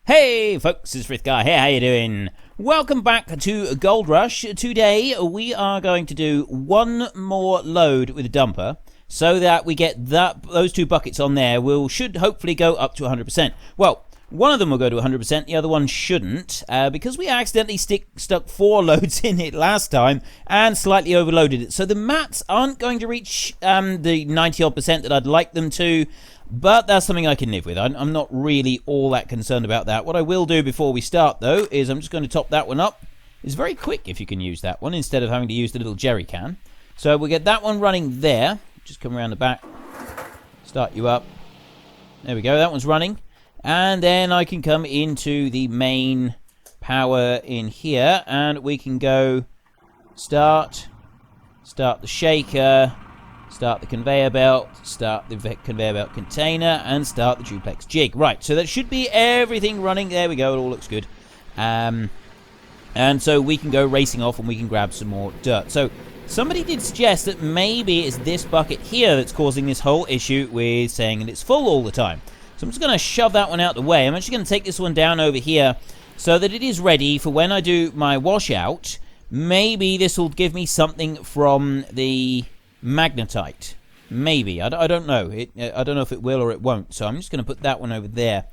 Hey folks, it's Frithgar here, how you doing? Welcome back to Gold Rush. Today we are going to do one more load with a dumper so that we get those two buckets on there. Should hopefully go up to 100%. Well, one of them will go to 100%, the other one shouldn't, because we accidentally stuck 4 loads in it last time and slightly overloaded it. So the mats aren't going to reach the 90-odd% that I'd like them to, but that's something I can live with. I'm not really all that concerned about that. What I will do before we start, though, is I'm just going to top that one up. It's very quick if you can use that one instead of having to use the little jerry can. So we'll get that one running there. Just come around the back, start you up. There we go, that one's running. And then I can come into the main power in here, and we can go start the shaker, start the conveyor belt, start the conveyor belt container, and start the duplex jig. Right, so that should be everything running. There we go, it all looks good. And so we can go racing off and we can grab some more dirt. So somebody did suggest that maybe it's this bucket here that's causing this whole issue with saying that it's full all the time. So I'm just going to shove that one out the way. I'm actually going to take this one down over here so that it is ready for when I do my washout. Maybe this will give me something from the magnetite. Maybe. I don't know. I don't know if it will or it won't. So I'm just going to put that one over there.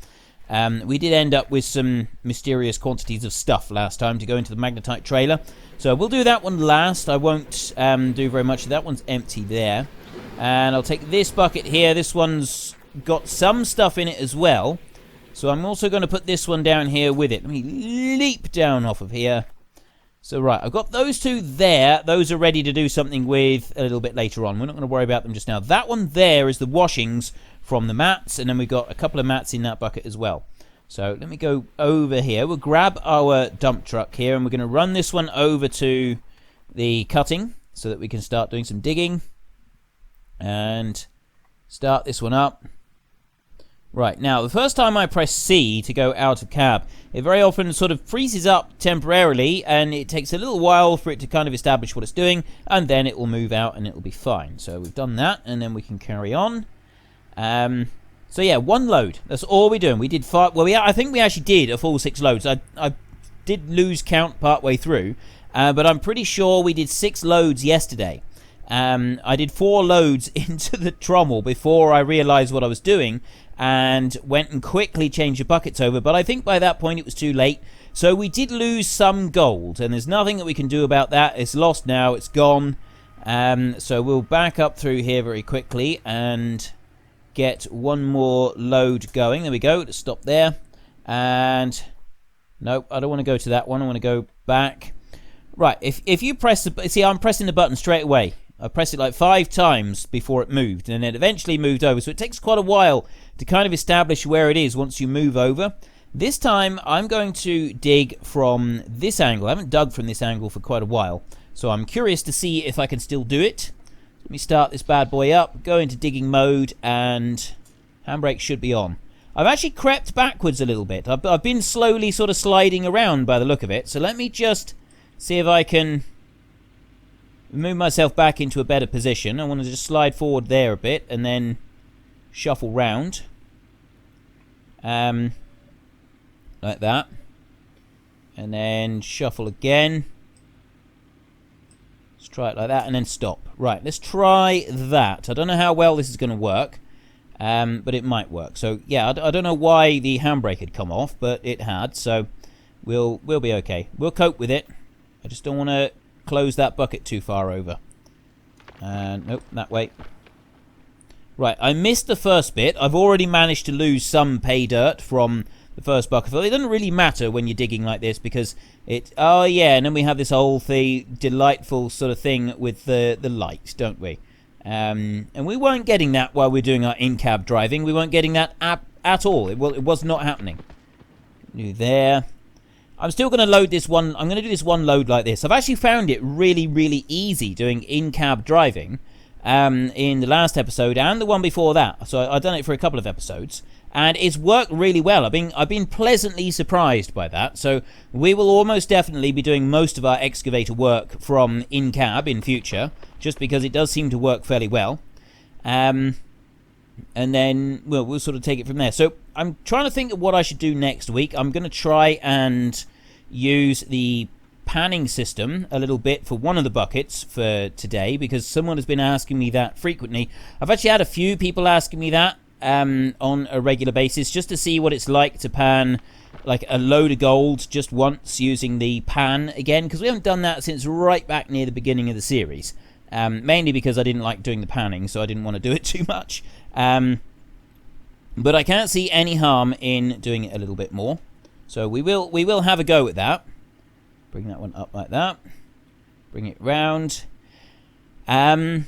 We did end up with some mysterious quantities of stuff last time to go into the magnetite trailer. So we'll do that one last. I won't do very much. That one's empty there. And I'll take this bucket here. This one's got some stuff in it as well. So I'm also going to put this one down here with it. Let me leap down off of here. So right, I've got those two there. Those are ready to do something with a little bit later on. We're not going to worry about them just now. That one there is the washings from the mats, and then we've got a couple of mats in that bucket as well. So let me go over here. We'll grab our dump truck here, and we're going to run this one over to the cutting so that we can start doing some digging. And start this one up. Right, now, the first time I press C to go out of cab, it very often sort of freezes up temporarily, and it takes a little while for it to kind of establish what it's doing, and then it will move out and it will be fine. So we've done that, and then we can carry on. So yeah, one load. That's all we're doing. We did 5. Well, I think we actually did a full 6 loads. I did lose count partway through, but I'm pretty sure we did 6 loads yesterday. I did 4 loads into the trommel before I realized what I was doing and went and quickly changed the buckets over, but I think by that point it was too late. So we did lose some gold, and there's nothing that we can do about that. It's lost now, it's gone. So we'll back up through here very quickly and get one more load going. There we go, let's stop there. And nope, I don't want to go to that one. I want to go back. Right, if you press the... See, I'm pressing the button straight away. I pressed it like 5 times before it moved, and it eventually moved over. So it takes quite a while to kind of establish where it is once you move over. This time, I'm going to dig from this angle. I haven't dug from this angle for quite a while, so I'm curious to see if I can still do it. Let me start this bad boy up, go into digging mode, and handbrake should be on. I've actually crept backwards a little bit. I've been slowly sort of sliding around by the look of it, so let me just see if I can move myself back into a better position. I want to just slide forward there a bit and then shuffle round. Like that. And then shuffle again. Let's try it like that and then stop. Right, let's try that. I don't know how well this is going to work, but it might work. So, yeah, I don't know why the handbrake had come off, but it had. So, we'll be okay. We'll cope with it. I just don't want to close that bucket too far over. Nope, that way. Right, I missed the first bit. I've already managed to lose some pay dirt from the first bucketful. It doesn't really matter when you're digging like this because it... Oh, yeah, and then we have this whole delightful sort of thing with the light, don't we? And we weren't getting that while we're doing our in-cab driving. We weren't getting that at all. It was not happening. Do there. I'm still going to load this one. I'm going to do this one load like this. I've actually found it really, really easy doing in-cab driving in the last episode and the one before that. So I've done it for a couple of episodes, and it's worked really well. I've been pleasantly surprised by that. So we will almost definitely be doing most of our excavator work from in-cab in future, just because it does seem to work fairly well. and then we'll sort of take it from there. So I'm trying to think of what I should do next week. I'm going to try and use the panning system a little bit for one of the buckets for today, because someone has been asking me that frequently. I've actually had a few people asking me that on a regular basis, just to see what it's like to pan like a load of gold just once using the pan again, because we haven't done that since right back near the beginning of the series. Mainly because I didn't like doing the panning, so I didn't want to do it too much. But I can't see any harm in doing it a little bit more. So we will have a go at that. Bring that one up like that. Bring it round. And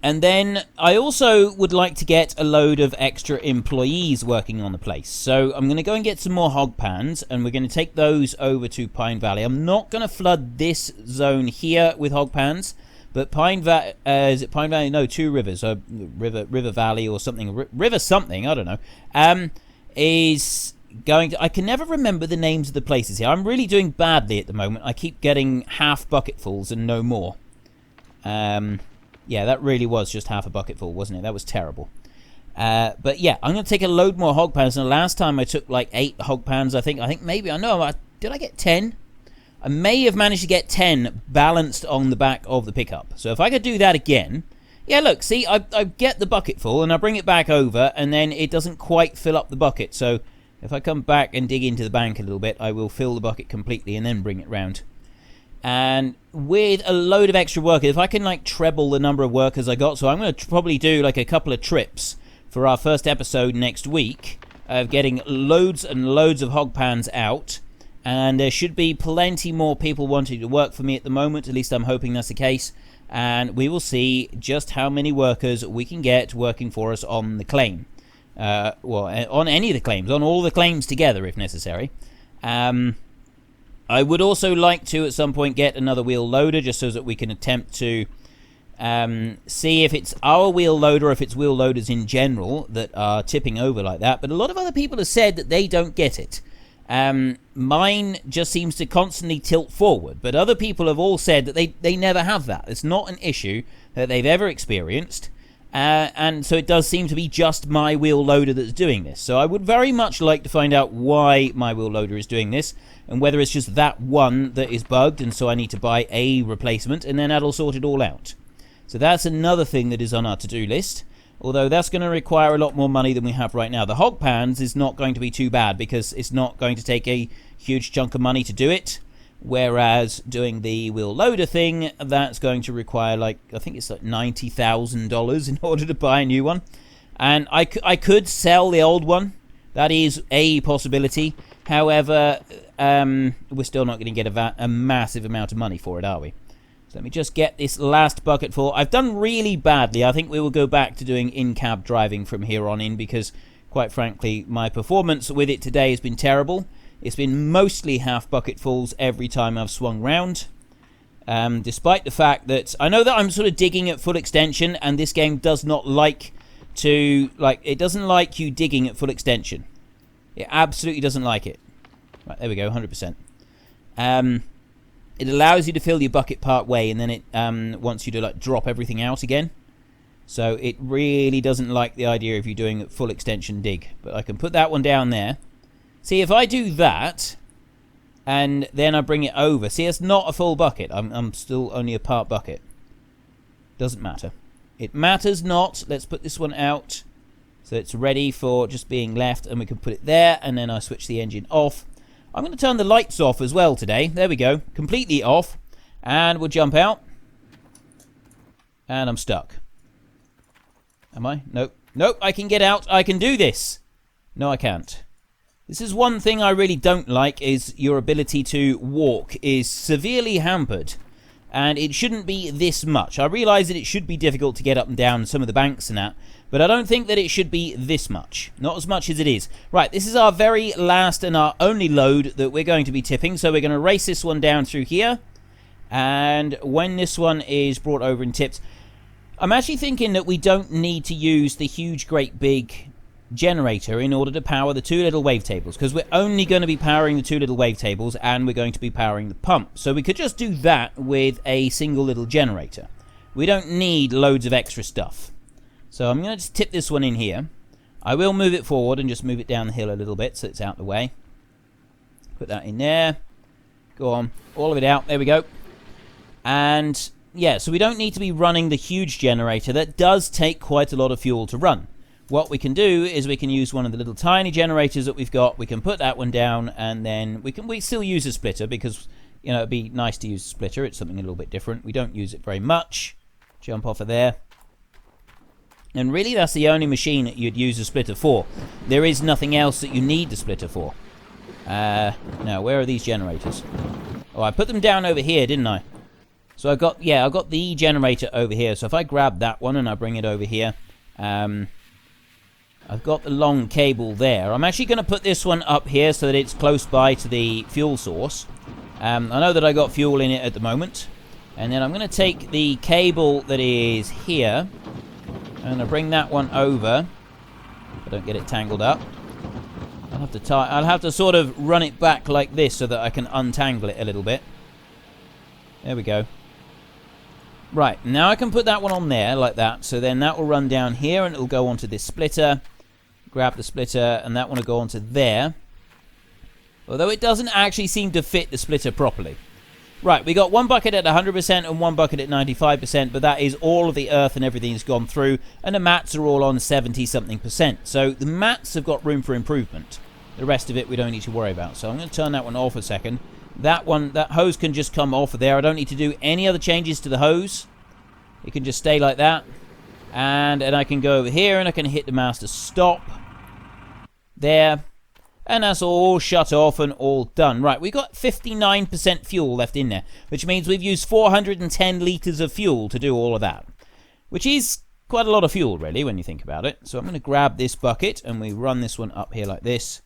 then I also would like to get a load of extra employees working on the place. So I'm going to go and get some more hog pans, and we're going to take those over to Pine Valley. I'm not going to flood this zone here with hog pans, but Pine Valley, is it Pine Valley? No, Two Rivers, River Valley or something, River something, I don't know, is going to, I can never remember the names of the places here. I'm really doing badly at the moment. I keep getting half bucketfuls and no more. Yeah, that really was just half a bucketful, wasn't it? That was terrible. But yeah, I'm going to take a load more hog pans. And the last time I took like 8 hog pans, I think maybe, did I get 10? I may have managed to get 10 balanced on the back of the pickup. So if I could do that again... Yeah, look, see, I get the bucket full and I bring it back over, and then it doesn't quite fill up the bucket. So if I come back and dig into the bank a little bit, I will fill the bucket completely and then bring it round. And with a load of extra workers, if I can like treble the number of workers I got, so I'm going to probably do like a couple of trips for our first episode next week of getting loads and loads of hog pans out. And there should be plenty more people wanting to work for me at the moment. At least I'm hoping that's the case. And we will see just how many workers we can get working for us on the claim. Well, on any of the claims, on all the claims together if necessary. I would also like to at some point get another wheel loader, just so that we can attempt to see if it's our wheel loader or if it's wheel loaders in general that are tipping over like that. But a lot of other people have said that they don't get it. Mine just seems to constantly tilt forward, but other people have all said that they never have that. It's not an issue that they've ever experienced, and so it does seem to be just my wheel loader that's doing this. So I would very much like to find out why my wheel loader is doing this, and whether it's just that one that is bugged, and so I need to buy a replacement, and then that'll sort it all out. So that's another thing that is on our to-do list. Although that's going to require a lot more money than we have right now. The hog pans is not going to be too bad, because it's not going to take a huge chunk of money to do it. Whereas doing the wheel loader thing, that's going to require like, I think it's like $90,000 in order to buy a new one. And I could sell the old one. That is a possibility. However, we're still not going to get a massive amount of money for it, are we? So let me just get this last bucket full. I've done really badly. I think we will go back to doing in-cab driving from here on in, because, quite frankly, my performance with it today has been terrible. It's been mostly half bucketfuls every time I've swung round. Despite the fact that I know that I'm sort of digging at full extension, and this game does not like to... it doesn't like you digging at full extension. It absolutely doesn't like it. Right, there we go, 100%. It allows you to fill your bucket part way, and then it wants you to like drop everything out again. So it really doesn't like the idea of you doing a full extension dig. But I can put that one down there. See, if I do that, and then I bring it over. See, it's not a full bucket. I'm still only a part bucket. Doesn't matter. It matters not. Let's put this one out so it's ready for just being left, and we can put it there, and then I switch the engine off. I'm going to turn the lights off as well today. There we go. Completely off. And we'll jump out. And I'm stuck. Am I? Nope. Nope, I can get out. I can do this. No, I can't. This is one thing I really don't like, is your ability to walk is severely hampered. And it shouldn't be this much. I realise that it should be difficult to get up and down some of the banks and that, but I don't think that it should be this much. Not as much as it is. Right, this is our very last and our only load that we're going to be tipping, so we're going to race this one down through here. And when this one is brought over and tipped, I'm actually thinking that we don't need to use the huge, great big generator in order to power the 2 little wavetables, because we're only going to be powering the 2 little wavetables, and we're going to be powering the pump. So we could just do that with a single little generator. We don't need loads of extra stuff. So I'm going to just tip this one in here. I will move it forward and just move it down the hill a little bit so it's out of the way. Put that in there. Go on. All of it out. There we go. And yeah, so we don't need to be running the huge generator. That does take quite a lot of fuel to run. What we can do is we can use one of the little tiny generators that we've got. We can put that one down, and then we still use a splitter because, you know, it'd be nice to use a splitter. It's something a little bit different. We don't use it very much. Jump off of there. And really, that's the only machine that you'd use a splitter for. There is nothing else that you need the splitter for. Now, where are these generators? Oh, I put them down over here, didn't I? So I've got the generator over here. So if I grab that one and I bring it over here, I've got the long cable there. I'm actually going to put this one up here so that it's close by to the fuel source. I know that I got fuel in it at the moment. And then I'm going to take the cable that is here. I'm going to bring that one over. I don't get it tangled up. I'll have to sort of run it back like this so that I can untangle it a little bit. There we go. Right, now I can put that one on there like that. So then that will run down here and it'll go onto this splitter. Grab the splitter and that one will go onto there. Although it doesn't actually seem to fit the splitter properly. Right, we got one bucket at 100% and one bucket at 95%, but that is all of the earth and everything's gone through, and the mats are all on 70-something%. So the mats have got room for improvement. The rest of it we don't need to worry about. So I'm going to turn that one off a second. That hose can just come off of there. I don't need to do any other changes to the hose. It can just stay like that. And I can go over here and I can hit the master stop. There. And that's all shut off and all done. Right, we've got 59% fuel left in there, which means we've used 410 litres of fuel to do all of that, which is quite a lot of fuel, really, when you think about it. So I'm going to grab this bucket, and we run this one up here like this,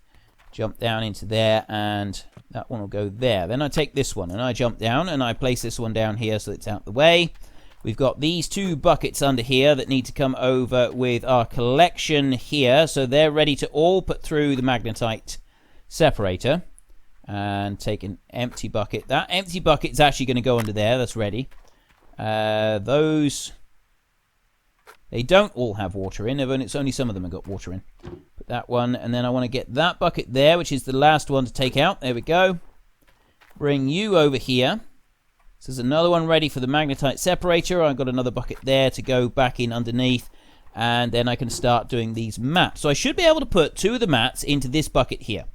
jump down into there, and that one will go there. Then I take this one, and I jump down, and I place this one down here so it's out the way. We've got these two buckets under here that need to come over with our collection here. So they're ready to all put through the magnetite separator. And take an empty bucket. That empty bucket's actually going to go under there. That's ready. Those, they don't all have water in. It's only some of them have got water in. Put that one. And then I want to get that bucket there, which is the last one to take out. There we go. Bring you over here. So there's another one ready for the magnetite separator. I've got another bucket there to go back in underneath. And then I can start doing these mats. So I should be able to put two of the mats into this bucket here.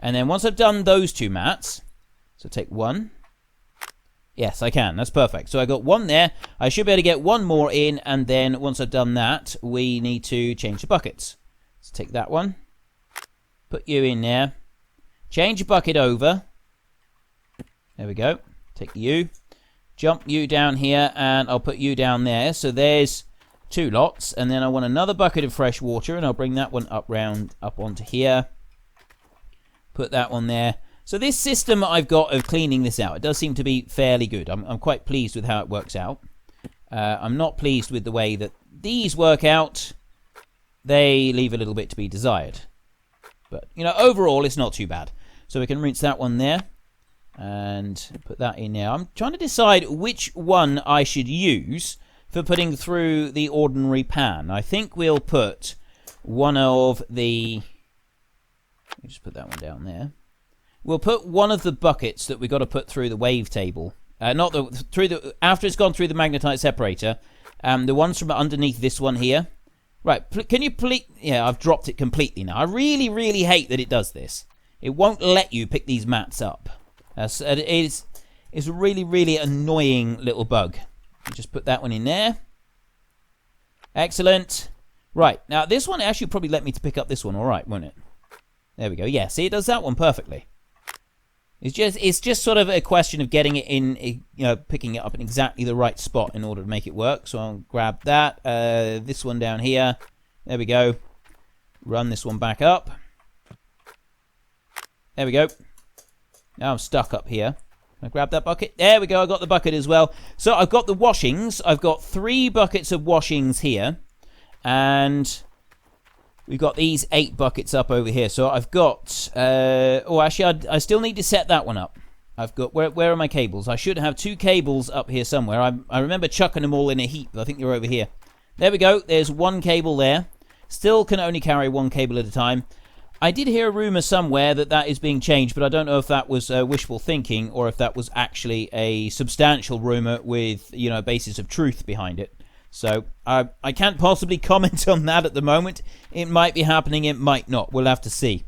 And then once I've done those two mats, so take one. Yes, I can. That's perfect. So I got one there. I should be able to get one more in. And then once I've done that, we need to change the buckets. So take that one. Put you in there. Change your bucket over. There we go. Take you. Jump you down here, and I'll put you down there. So there's two lots, and then I want another bucket of fresh water, and I'll bring that one up onto here. Put that one there. So this system I've got of cleaning this out, it does seem to be fairly good. I'm quite pleased with how it works out. I'm not pleased with the way that these work out. They leave a little bit to be desired. But, you know, overall, it's not too bad. So we can rinse that one there. And put that in there. I'm trying to decide which one I should use for putting through the ordinary pan. I think we'll put one of the... Let me just put that one down there. We'll put one of the buckets that we got to put through the wave table. After it's gone through the magnetite separator. The ones from underneath this one here. Right, can you please... Yeah, I've dropped it completely now. I really, really hate that it does this. It won't let you pick these mats up. It's a really, really annoying little bug. Just put that one in there. Excellent. Right, now this one actually probably let me to pick up this one, all right, won't it? There we go. Yeah, see, it does that one perfectly. It's just sort of a question of getting it in, you know, picking it up in exactly the right spot in order to make it work. So I'll grab that. This one down here. There we go. Run this one back up. There we go. Now I'm stuck up here. Can I grab that bucket? There we go. I got the bucket as well. So I've got the washings. I've got 3 buckets of washings here. And we've got these 8 buckets up over here. So I've got... actually, I still need to set that one up. I've got... Where are my cables? I should have 2 cables up here somewhere. I remember chucking them all in a heap. I think they're over here. There we go. There's one cable there. Still can only carry one cable at a time. I did hear a rumor somewhere that is being changed, but I don't know if that was wishful thinking or if that was actually a substantial rumor with, a basis of truth behind it. So I can't possibly comment on that at the moment. It might be happening, it might not. We'll have to see.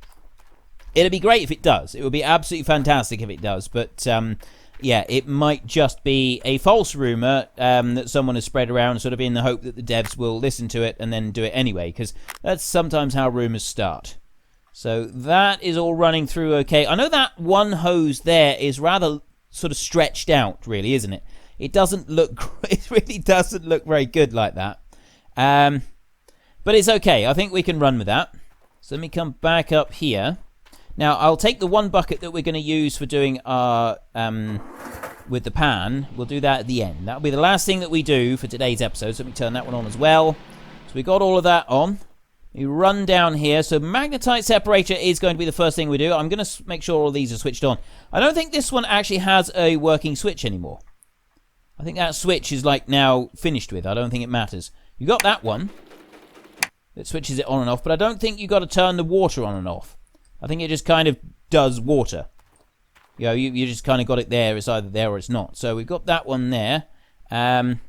It'd be great if it does. It would be absolutely fantastic if it does. But, it might just be a false rumor that someone has spread around sort of in the hope that the devs will listen to it and then do it anyway. Because that's sometimes how rumors start. So that is all running through okay. I know that one hose there is rather sort of stretched out, really, isn't it? It doesn't look... It really doesn't look very good like that. But it's okay. I think we can run with that. So let me come back up here. Now, I'll take the one bucket that we're going to use for doing our... with the pan. We'll do that at the end. That'll be the last thing that we do for today's episode. So let me turn that one on as well. So we got all of that on. You run down here. So magnetite separator is going to be the first thing we do. I'm going to make sure all these are switched on. I don't think this one actually has a working switch anymore. I think that switch is like now finished with. I don't think it matters. You got that one. It switches it on and off. But I don't think you got to turn the water on and off. I think it just kind of does water. You just kind of got it there. It's either there or it's not. So we've got that one there. I'll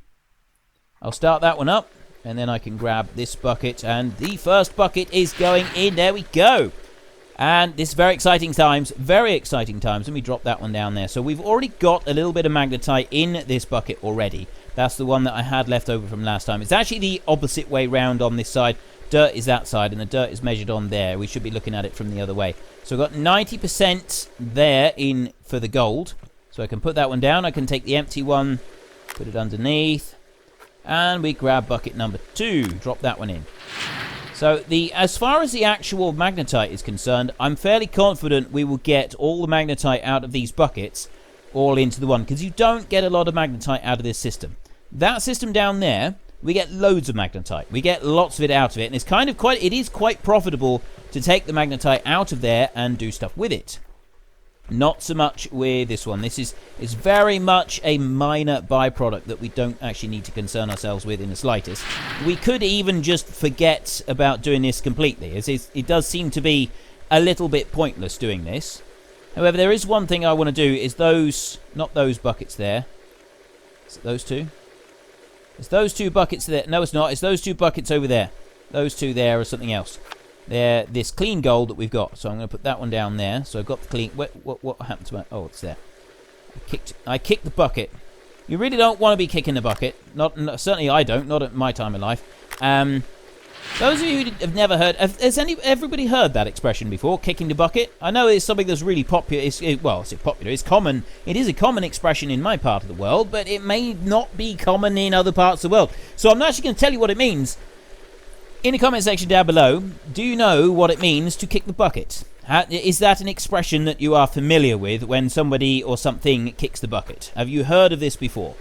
start that one up. And then I can grab this bucket. And the first bucket is going in. There we go. And this is very exciting times. Very exciting times. Let me drop that one down there. So we've already got a little bit of magnetite in this bucket already. That's the one that I had left over from last time. It's actually the opposite way round on this side. Dirt is that side and the dirt is measured on there. We should be looking at it from the other way. So I've got 90% there in for the gold. So I can put that one down. I can take the empty one, put it underneath. And we grab bucket number 2. Drop that one in. So as far as the actual magnetite is concerned, I'm fairly confident we will get all the magnetite out of these buckets all into the one. Because you don't get a lot of magnetite out of this system. That system down there, we get loads of magnetite. We get lots of it out of it. And it is quite profitable to take the magnetite out of there and do stuff with it. Not so much with this one. This is very much a minor byproduct that we don't actually need to concern ourselves with in the slightest. We could even just forget about doing this completely. It does seem to be a little bit pointless doing this. However, there is one thing I want to do is not those buckets there. Is it those two? It's those two buckets there. No, it's not. It's those two buckets over there. Those two there are something else. They're this clean gold that we've got. So I'm going to put that one down there. So I've got the clean... What happened to my... Oh, it's there. I kicked the bucket. You really don't want to be kicking the bucket. Certainly I don't. Not at my time in life. Those of you who have never heard... Has everybody heard that expression before? Kicking the bucket? I know it's something that's really popular. It's popular. It's common. It is a common expression in my part of the world. But it may not be common in other parts of the world. So I'm actually going to tell you what it means. In the comment section down below, do you know what it means to kick the bucket? Is that an expression that you are familiar with when somebody or something kicks the bucket? Have you heard of this before?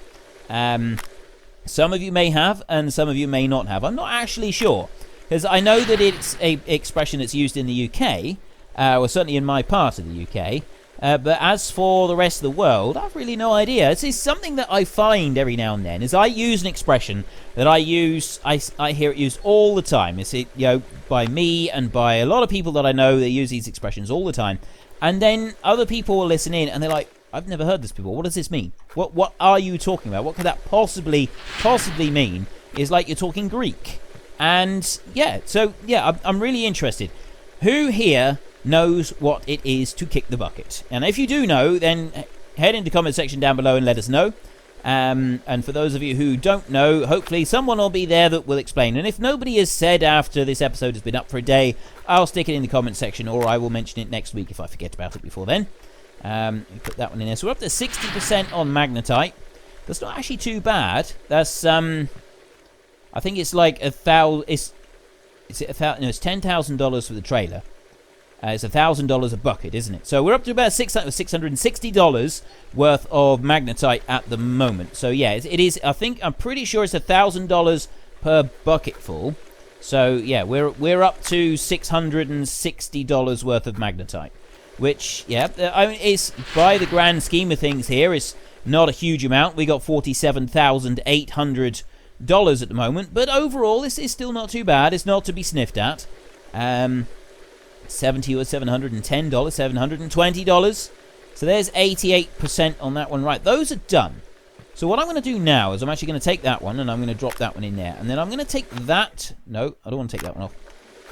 Some of you may have, and some of you may not have. I'm not actually sure, because I know that it's an expression that's used in the UK, or certainly in my part of the UK. But as for the rest of the world, I've really no idea. It's something that I find every now and then. Is I use an expression that I hear it used all the time. It's by me and by a lot of people that I know. They use these expressions all the time, and then other people will listen in and they're like, "I've never heard this before. What does this mean? What are you talking about? What could that possibly mean?" It's like you're talking Greek, and I'm really interested. Who here knows what it is to kick the bucket? And if you do know, then head into the comment section down below and let us know. And for those of you who don't know, hopefully someone will be there that will explain. And if nobody has said after this episode has been up for a day, I'll stick it in the comment section, or I will mention it next week if I forget about it before then. Put that one in there. So we're up to 60% on magnetite. That's not actually too bad. That's I think it's like $1,000. It's $10,000 for the trailer. It's $1,000 a bucket, isn't it? So we're up to about $660 worth of magnetite at the moment. So yeah, it is. I'm pretty sure it's $1,000 per bucketful. So yeah, we're up to $660 worth of magnetite, which it's by the grand scheme of things here, it's not a huge amount. We got $47,800 dollars at the moment, but overall this is still not too bad. It's not to be sniffed at. 70 or $710, $720. So there's 88% on that one. Right, those are done. So what I'm going to do now is I'm actually going to take that one and I'm going to drop that one in there. And then I'm going to take that... No, I don't want to take that one off.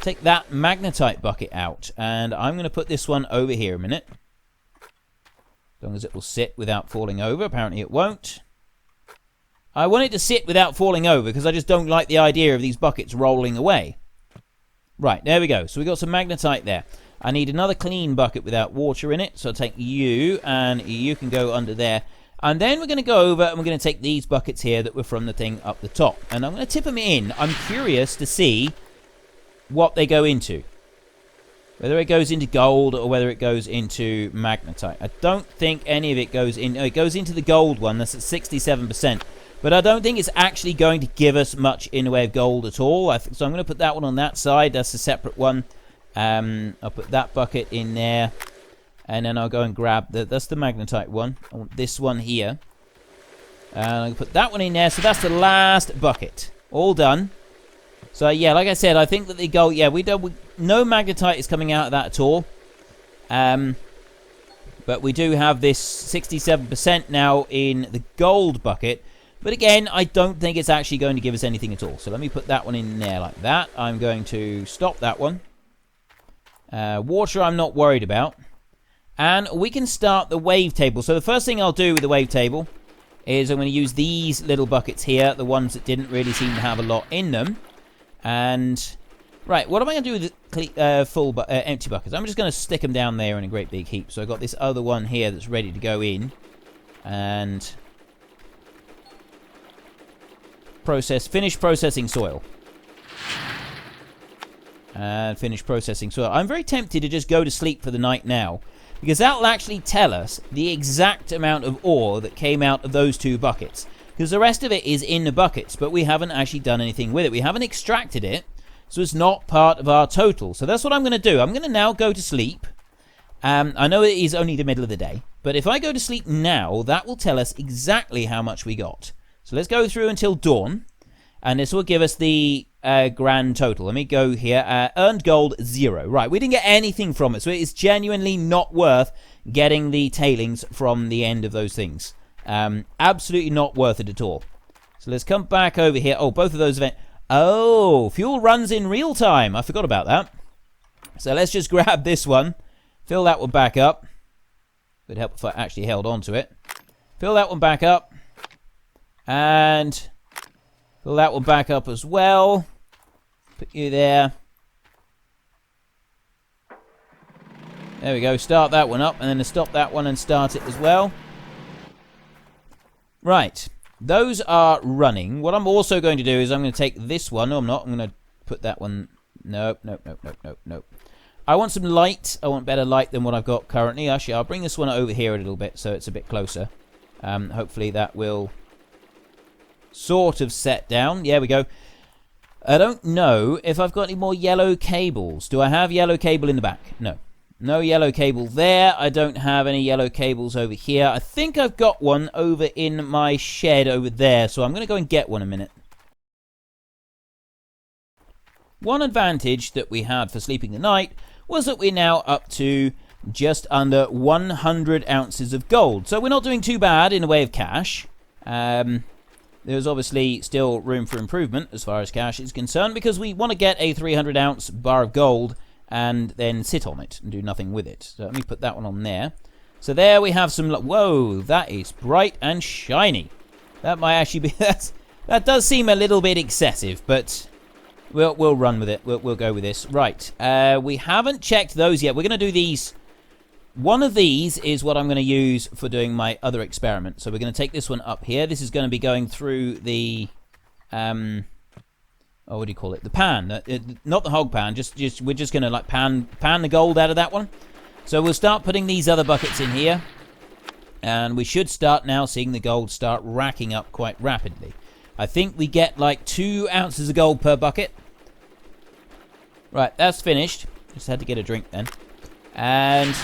Take that magnetite bucket out. And I'm going to put this one over here a minute. As long as it will sit without falling over. Apparently it won't. I want it to sit without falling over because I just don't like the idea of these buckets rolling away. Right, there we go. So we got some magnetite there. I need another clean bucket without water in it. So I'll take you, and you can go under there. And then we're going to go over and we're going to take these buckets here that were from the thing up the top. And I'm going to tip them in. I'm curious to see what they go into. Whether it goes into gold or whether it goes into magnetite. I don't think any of it goes in. No, it goes into the gold one. That's at 67%. But I don't think it's actually going to give us much in the way of gold at all. So I'm going to put that one on that side. That's a separate one. I'll put that bucket in there. And then I'll go and grab that's the magnetite one. I want this one here. And I'll put that one in there. So that's the last bucket. All done. So yeah, like I said, I think that the gold... Yeah, no magnetite is coming out of that at all. But we do have this 67% now in the gold bucket. But again, I don't think it's actually going to give us anything at all. So let me put that one in there like that. I'm going to stop that one. Water I'm not worried about. And we can start the wave table. So the first thing I'll do with the wave table is I'm going to use these little buckets here. The ones that didn't really seem to have a lot in them. And, right, what am I going to do with the empty buckets? I'm just going to stick them down there in a great big heap. So I've got this other one here that's ready to go in. And... finish processing soil. And finish processing soil. I'm very tempted to just go to sleep for the night now, because that will actually tell us the exact amount of ore that came out of those two buckets. Because the rest of it is in the buckets, but we haven't actually done anything with it. We haven't extracted it, so it's not part of our total. So that's what I'm going to do. I'm going to now go to sleep. I know it is only the middle of the day, but if I go to sleep now, that will tell us exactly how much we got. So let's go through until dawn, and this will give us the grand total. Let me go here. Earned gold, 0. Right, we didn't get anything from it, so it is genuinely not worth getting the tailings from the end of those things. Absolutely not worth it at all. So let's come back over here. Oh, both of those events. Oh, fuel runs in real time. I forgot about that. So let's just grab this one. Fill that one back up. Would help if I actually held on to it. Fill that one back up. And fill that one back up as well. Put you there. There we go. Start that one up, and then stop that one and start it as well. Right. Those are running. What I'm also going to do is I'm going to take this one. No, I'm not. I'm going to put that one. Nope. I want some light. I want better light than what I've got currently. Actually, I'll bring this one over here a little bit so it's a bit closer. Hopefully that will... sort of set down. Yeah, we go. I don't know if I've got any more yellow cables. Do I have yellow cable in the back? No. No yellow cable there. I don't have any yellow cables over here. I think I've got one over in my shed over there, so I'm going to go and get one a minute. One advantage that we had for sleeping the night was that we're now up to just under 100 ounces of gold. So we're not doing too bad in the way of cash. There's obviously still room for improvement as far as cash is concerned, because we want to get a 300 ounce bar of gold and then sit on it and do nothing with it. So let me put that one on there. So there we have some... Whoa, that is bright and shiny. That might actually be... that does seem a little bit excessive, but we'll run with it. We'll go with this. Right, we haven't checked those yet. We're going to do these... One of these is what I'm going to use for doing my other experiment. So we're going to take this one up here. This is going to be going through the, what do you call it? The pan, not the hog pan. We're just going to like pan the gold out of that one. So we'll start putting these other buckets in here, and we should start now seeing the gold start racking up quite rapidly. I think we get like 2 ounces of gold per bucket. Right, that's finished. Just had to get a drink then, and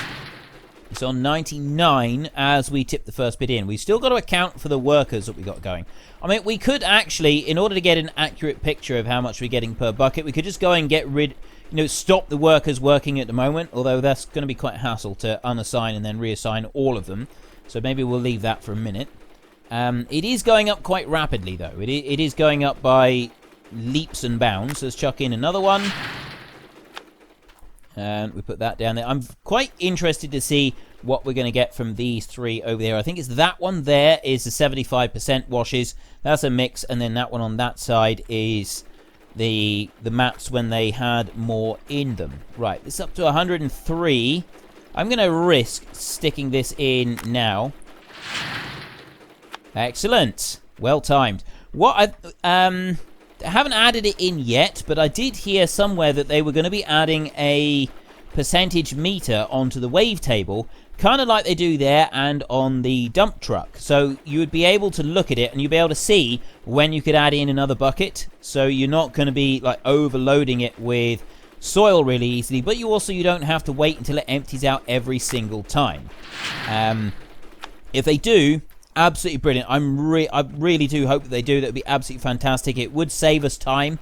It's on 99 as we tip the first bit in. We've still got to account for the workers that we got going. I mean, we could actually, in order to get an accurate picture of how much we're getting per bucket, we could just go and get rid, stop the workers working at the moment, although that's going to be quite a hassle to unassign and then reassign all of them. So maybe we'll leave that for a minute. It is going up quite rapidly, though. It is going up by leaps and bounds. Let's chuck in another one. And we put that down there. I'm quite interested to see what we're going to get from these three over there. I think it's that one there is the 75% washes. That's a mix. And then that one on that side is the mats when they had more in them. Right, this is up to 103. I'm going to risk sticking this in now. Excellent. Well timed. What I haven't added it in yet, but I did hear somewhere that they were going to be adding a percentage meter onto the wave table, kind of like they do there and on the dump truck. So you would be able to look at it and you'd be able to see when you could add in another bucket. So you're not going to be like overloading it with soil really easily, but you don't have to wait until it empties out every single time. If they do, absolutely brilliant. I really do hope that they do. That would be absolutely fantastic. It would save us time.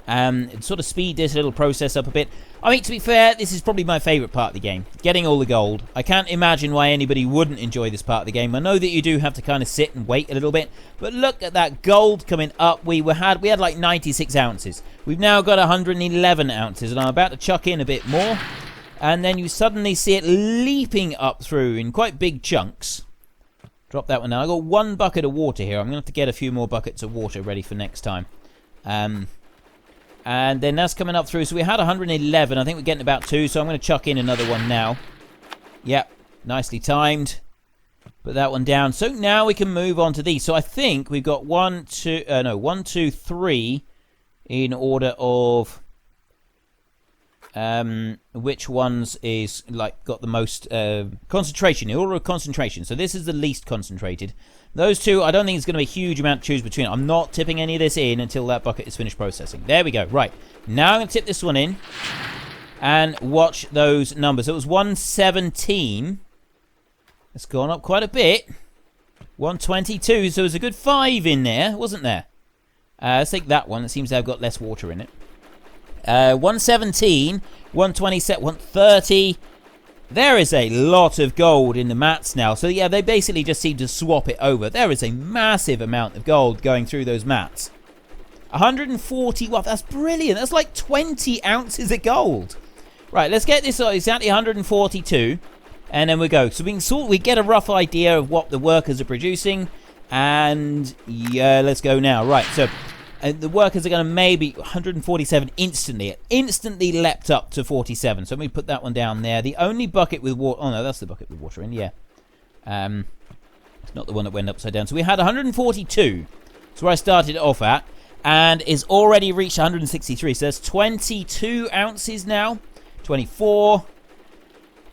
It'd sort of speed this little process up a bit. I mean, to be fair, this is probably my favourite part of the game. Getting all the gold. I can't imagine why anybody wouldn't enjoy this part of the game. I know that you do have to kind of sit and wait a little bit, but look at that gold coming up. We had like 96 ounces. We've now got 111 ounces, and I'm about to chuck in a bit more. And then you suddenly see it leaping up through in quite big chunks. Drop that one now. I got one bucket of water here. I'm going to have to get a few more buckets of water ready for next time. And then that's coming up through. So we had 111. I think we're getting about 2. So I'm going to chuck in another one now. Yep. Nicely timed. Put that one down. So now we can move on to these. So I think we've got 1, 2, 3 in order of which ones is like got the most concentration, in order of concentration. So this is the least concentrated. Those two, I don't think it's going to be a huge amount to choose between. I'm not tipping any of this in until that bucket is finished processing. There we go. Right, now I'm going to tip this one in and watch those numbers. It was 117. It's gone up quite a bit. 122, so there's a good 5 in there, wasn't there? Let's take that one. It seems to have got less water in it. 117, 127, 130. There is a lot of gold in the mats now. So yeah, they basically just seem to swap it over. There is a massive amount of gold going through those mats. 140, wow, that's brilliant. That's like 20 ounces of gold. Right, let's get this exactly 142. And then we go. So we get a rough idea of what the workers are producing. And yeah, let's go now. Right, so the workers are going to maybe 147 instantly. It instantly leapt up to 47. So let me put that one down there. The only bucket with water... Oh, no, that's the bucket with water in, yeah. It's not the one that went upside down. So we had 142. That's where I started off at. And is already reached 163. So that's 22 ounces now. 24.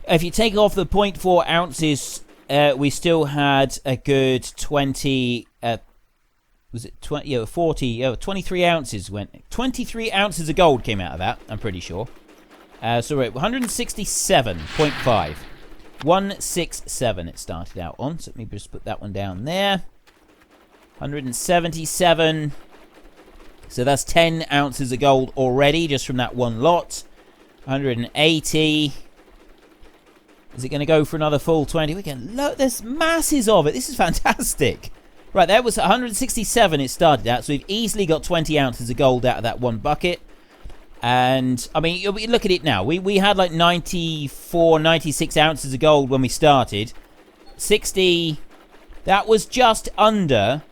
If you take off the 0.4 ounces, we still had a good 20... was it 20? Yeah, 40. 23 ounces went. 23 ounces of gold came out of that. I'm pretty sure. So we're at 167.5. 167 it started out on. So let me just put that one down there. 177. So that's 10 ounces of gold already just from that one lot. 180. Is it going to go for another full 20? We can look. There's masses of it. This is fantastic. Right, that was 167 it started at, so we've easily got 20 ounces of gold out of that one bucket. And, I mean, look at it now. We had like 94, 96 ounces of gold when we started. 60, that was just under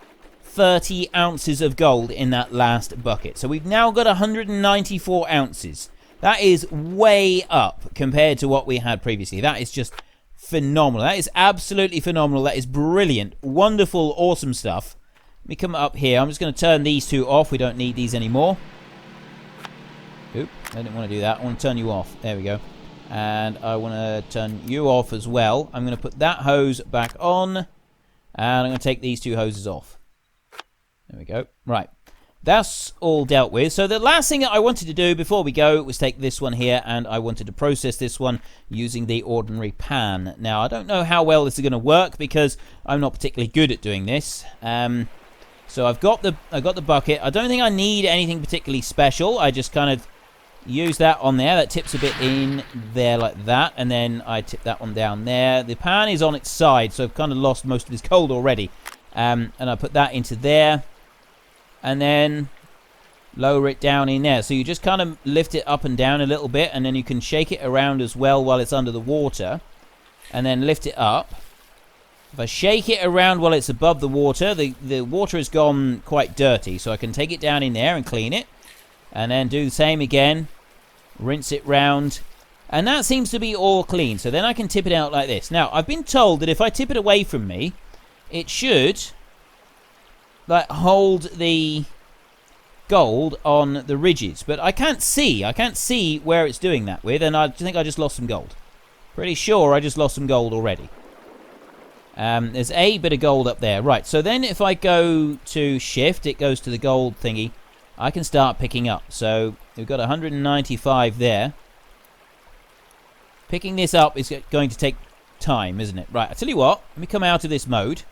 30 ounces of gold in that last bucket. So we've now got 194 ounces. That is way up compared to what we had previously. That is just... phenomenal. That is absolutely phenomenal. That is brilliant. Wonderful, awesome stuff. Let me come up here. I'm just going to turn these two off. We don't need these anymore. Oop, I didn't want to do that. I want to turn you off. There we go. And I want to turn you off as well. I'm going to put that hose back on. And I'm going to take these two hoses off. There we go. Right. that's all dealt with. So the last thing that I wanted to do before we go was take this one here, and I wanted to process this one using the ordinary pan. Now, I don't know how well this is going to work because I'm not particularly good at doing this. So I've got the bucket. I don't think I need anything particularly special. I just kind of use that on there. That tips a bit in there like that, and then I tip that one down there. The pan is on its side, so I've kind of lost most of this gold already. And I put that into there, and then lower it down in there. So you just kind of lift it up and down a little bit, and then you can shake it around as well while it's under the water, and then lift it up. If I shake it around while it's above the water, the water has gone quite dirty, so I can take it down in there and clean it, and then do the same again, rinse it round, and that seems to be all clean. So then I can tip it out like this. Now, I've been told that if I tip it away from me, it should like hold the gold on the ridges, but I can't see where it's doing that with, and I think I just lost some gold. Pretty sure I just lost some gold already. There's a bit of gold up there. Right, so then if I go to shift, it goes to the gold thingy. I can start picking up. So we've got 195 there. Picking this up is going to take time, isn't it? Right, I tell you what, let me come out of this mode.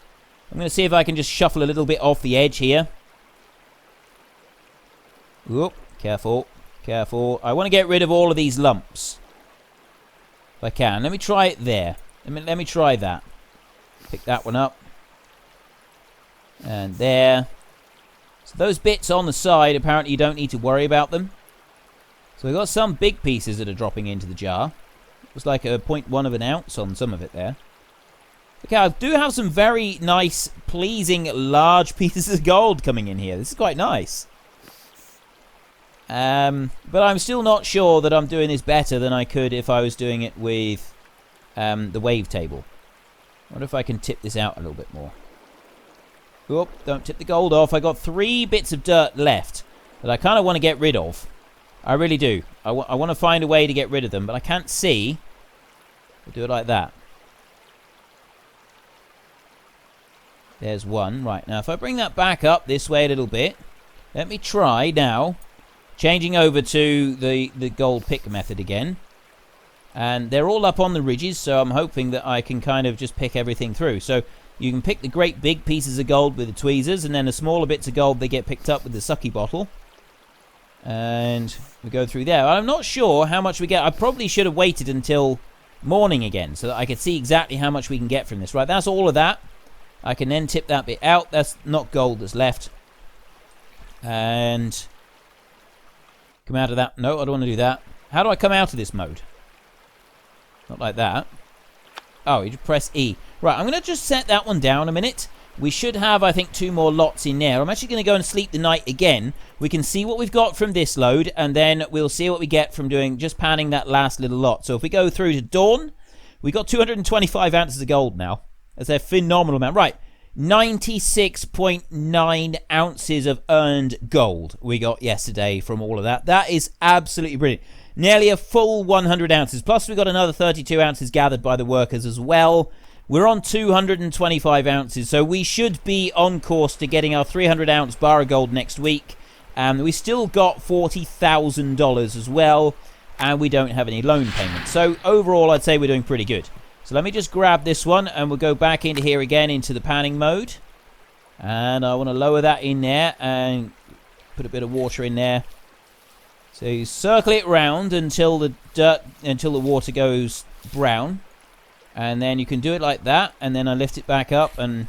I'm going to see if I can just shuffle a little bit off the edge here. Whoop, careful, careful. I want to get rid of all of these lumps. If I can. Let me try it there. Let me try that. Pick that one up. And there. So those bits on the side, apparently you don't need to worry about them. So we've got some big pieces that are dropping into the jar. It was like a 0.1 of an ounce on some of it there. Okay, I do have some very nice, pleasing, large pieces of gold coming in here. This is quite nice. But I'm still not sure that I'm doing this better than I could if I was doing it with the wave table. I wonder if I can tip this out a little bit more. Oop, don't tip the gold off. I got 3 bits of dirt left that I kind of want to get rid of. I really do. I want to find a way to get rid of them, but I can't see. We'll do it like that. There's one. Right, now if I bring that back up this way a little bit, let me try now changing over to the gold pick method again. And they're all up on the ridges, so I'm hoping that I can kind of just pick everything through. So you can pick the great big pieces of gold with the tweezers, and then the smaller bits of gold, they get picked up with the sucky bottle. And we go through there. I'm not sure how much we get. I probably should have waited until morning again, so that I could see exactly how much we can get from this. Right, that's all of that. I can then tip that bit out. That's not gold that's left. And come out of that. No, I don't want to do that. How do I come out of this mode? Not like that. Oh, you just press E. Right, I'm going to just set that one down a minute. We should have, I think, 2 more lots in there. I'm actually going to go and sleep the night again. We can see what we've got from this load, and then we'll see what we get from doing just panning that last little lot. So if we go through to dawn, we got 225 ounces of gold now. That's a phenomenal amount. Right, 96.9 ounces of earned gold we got yesterday from all of that. That is absolutely brilliant. Nearly a full 100 ounces. Plus, we got another 32 ounces gathered by the workers as well. We're on 225 ounces, so we should be on course to getting our 300 ounce bar of gold next week. And we still got $40,000 as well, and we don't have any loan payments. So overall, I'd say we're doing pretty good. So let me just grab this one, and we'll go back into here again into the panning mode. And I want to lower that in there and put a bit of water in there. So you circle it round until the water goes brown. And then you can do it like that, and then I lift it back up, and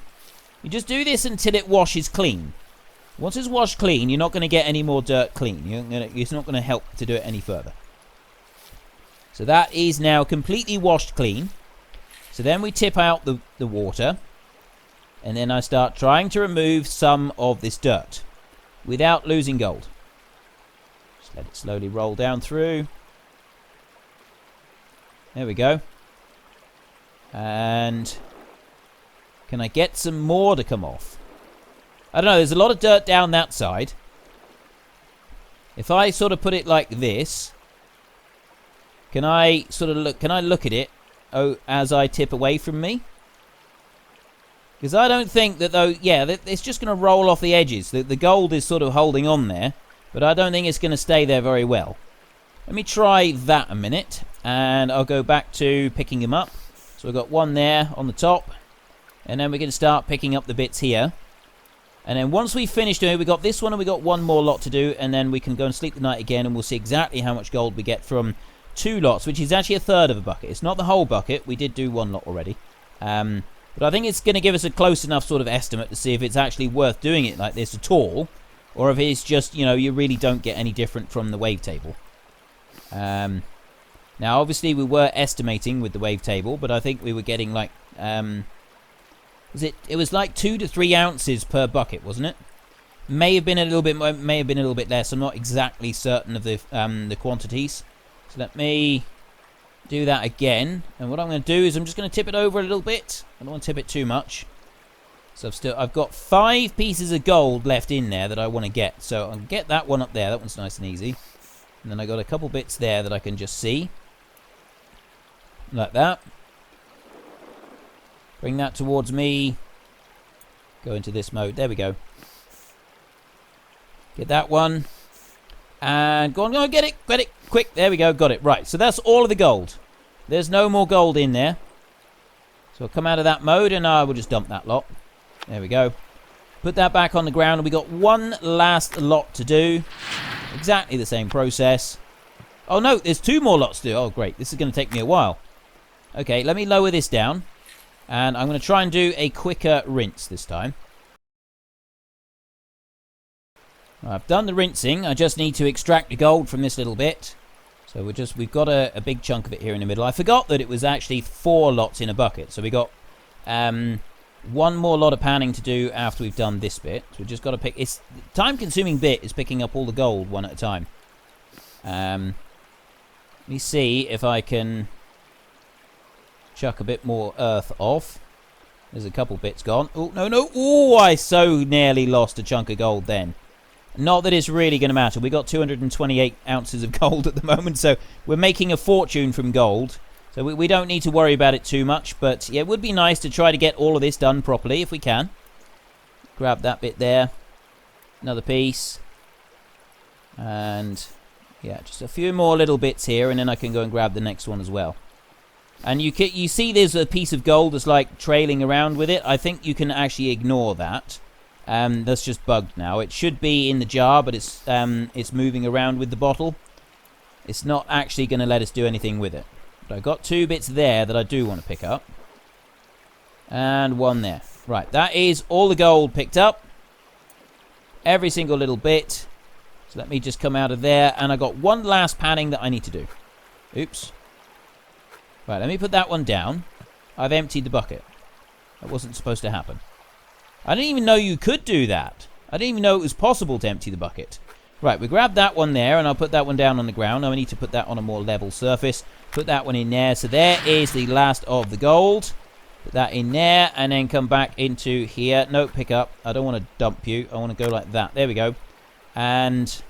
you just do this until it washes clean. Once it's washed clean, you're not going to get any more dirt clean. It's not going to help to do it any further. So that is now completely washed clean. So then we tip out the water, and then I start trying to remove some of this dirt without losing gold. Just let it slowly roll down through. There we go. And can I get some more to come off? I don't know, there's a lot of dirt down that side. If I sort of put it like this, can I look at it as I tip away from me? Because I don't think that, though, yeah, it's just going to roll off the edges. The gold is sort of holding on there, but I don't think it's going to stay there very well. Let me try that a minute, and I'll go back to picking them up. So we've got one there on the top, and then we're going to start picking up the bits here. And then once we finish doing it, we've got this one, and we've got one more lot to do, and then we can go and sleep the night again, and we'll see exactly how much gold we get from 2 lots, which is actually a third of a bucket. It's not the whole bucket. We did do 1 lot already. But I think it's going to give us a close enough sort of estimate to see if it's actually worth doing it like this at all, or if it's just, you know, you really don't get any different from the wavetable. Now, obviously, we were estimating with the wavetable, but I think we were getting like, it was like 2 to 3 ounces per bucket, wasn't it? May have been a little bit, may have been a little bit less. I'm not exactly certain of the quantities. So let me do that again, and what I'm going to do is I'm just going to tip it over a little bit. I don't want to tip it too much. So I've got 5 pieces of gold left in there that I want to get. So I'll get that one up there. That one's nice and easy. And then I got a couple bits there that I can just see, like that. Bring that towards me. Go into this mode. There we go. Get that one. And go on, get it, quick. There we go, got it. Right, so that's all of the gold. There's no more gold in there. So I'll come out of that mode, and I will just dump that lot. There we go. Put that back on the ground, and we got 1 last lot to do. Exactly the same process. Oh, no, there's 2 more lots to do. Oh, great. This is going to take me a while. Okay, let me lower this down. And I'm going to try and do a quicker rinse this time. I've done the rinsing. I just need to extract the gold from this little bit. So we've got a big chunk of it here in the middle. I forgot that it was actually 4 lots in a bucket. So we got 1 more lot of panning to do after we've done this bit. So we've just got to pick. It's the time-consuming bit is picking up all the gold one at a time. Let me see if I can chuck a bit more earth off. There's a couple bits gone. Oh, no. Oh, I so nearly lost a chunk of gold then. Not that it's really going to matter. We got 228 ounces of gold at the moment, so we're making a fortune from gold. So we don't need to worry about it too much, but yeah, it would be nice to try to get all of this done properly if we can. Grab that bit there. Another piece. And yeah, just a few more little bits here, and then I can go and grab the next one as well. And you see there's a piece of gold that's like trailing around with it. I think you can actually ignore that. That's just bugged now. It should be in the jar, but it's moving around with the bottle. It's not actually going to let us do anything with it. But I've got 2 bits there that I do want to pick up. And 1 there. Right, that is all the gold picked up. Every single little bit. So let me just come out of there. And I got 1 last panning that I need to do. Oops. Right, let me put that one down. I've emptied the bucket. That wasn't supposed to happen. I didn't even know you could do that. I didn't even know it was possible to empty the bucket. Right, we grab that one there, and I'll put that one down on the ground. Now I need to put that on a more level surface. Put that one in there. So there is the last of the gold. Put that in there, and then come back into here. No, pick up. I don't want to dump you. I want to go like that. There we go. And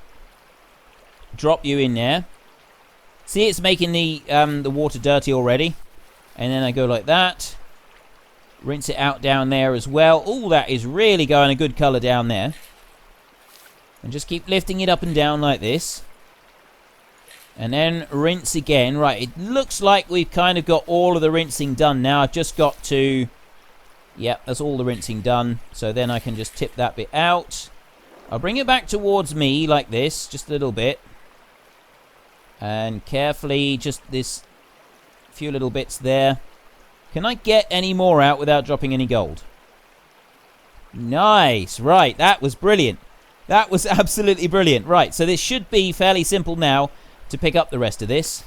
drop you in there. See, it's making the water dirty already. And then I go like that. Rinse it out down there as well. Oh, that is really going a good colour down there. And just keep lifting it up and down like this. And then rinse again. Right, it looks like we've kind of got all of the rinsing done now. I've just got to... Yep, that's all the rinsing done. So then I can just tip that bit out. I'll bring it back towards me like this, just a little bit. And carefully, just this few little bits there. Can I get any more out without dropping any gold? Nice. Right, that was brilliant. That was absolutely brilliant. Right, so this should be fairly simple now to pick up the rest of this.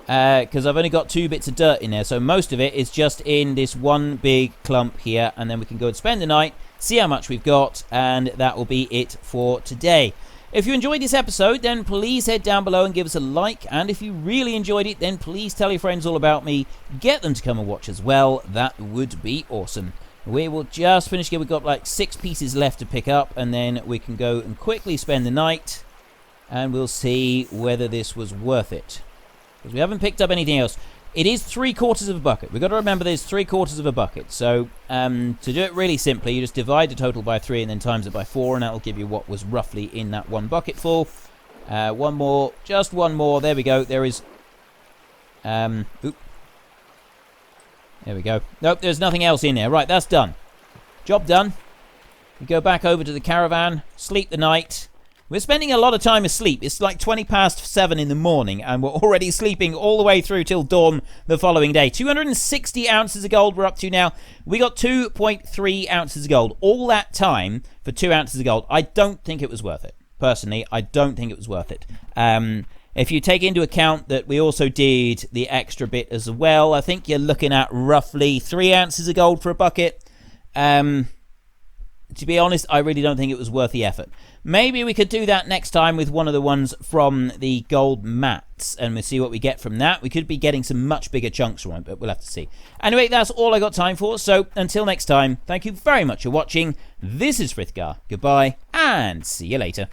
Because I've only got 2 bits of dirt in there. So most of it is just in this one big clump here. And then we can go and spend the night, see how much we've got. And that will be it for today. If you enjoyed this episode, then please head down below and give us a like. And if you really enjoyed it, then please tell your friends all about me. Get them to come and watch as well. That would be awesome. We will just finish here. We've got like 6 pieces left to pick up. And then we can go and quickly spend the night. And we'll see whether this was worth it. Because we haven't picked up anything else. It is 3/4 of a bucket. We've got to remember there's 3/4 of a bucket. So to do it really simply, you just divide the total by 3 and then times it by 4, and that'll give you what was roughly in that one bucket full. One more, just one more. There we go. There is. Oop. There we go. Nope, there's nothing else in there. Right, that's done. Job done. We go back over to the caravan, sleep the night. We're spending a lot of time asleep. It's like 20 past 7 in the morning, and we're already sleeping all the way through till dawn the following day. 260 ounces of gold we're up to now. We got 2.3 ounces of gold. All that time for 2 ounces of gold. I don't think it was worth it. Personally, I don't think it was worth it. If you take into account that we also did the extra bit as well, I think you're looking at roughly 3 ounces of gold for a bucket. To be honest, I really don't think it was worth the effort. Maybe we could do that next time with one of the ones from the gold mats, and we'll see what we get from that. We could be getting some much bigger chunks from it, but we'll have to see. Anyway, that's all I got time for, so until next time, thank you very much for watching. This is Frithgar. Goodbye, and see you later.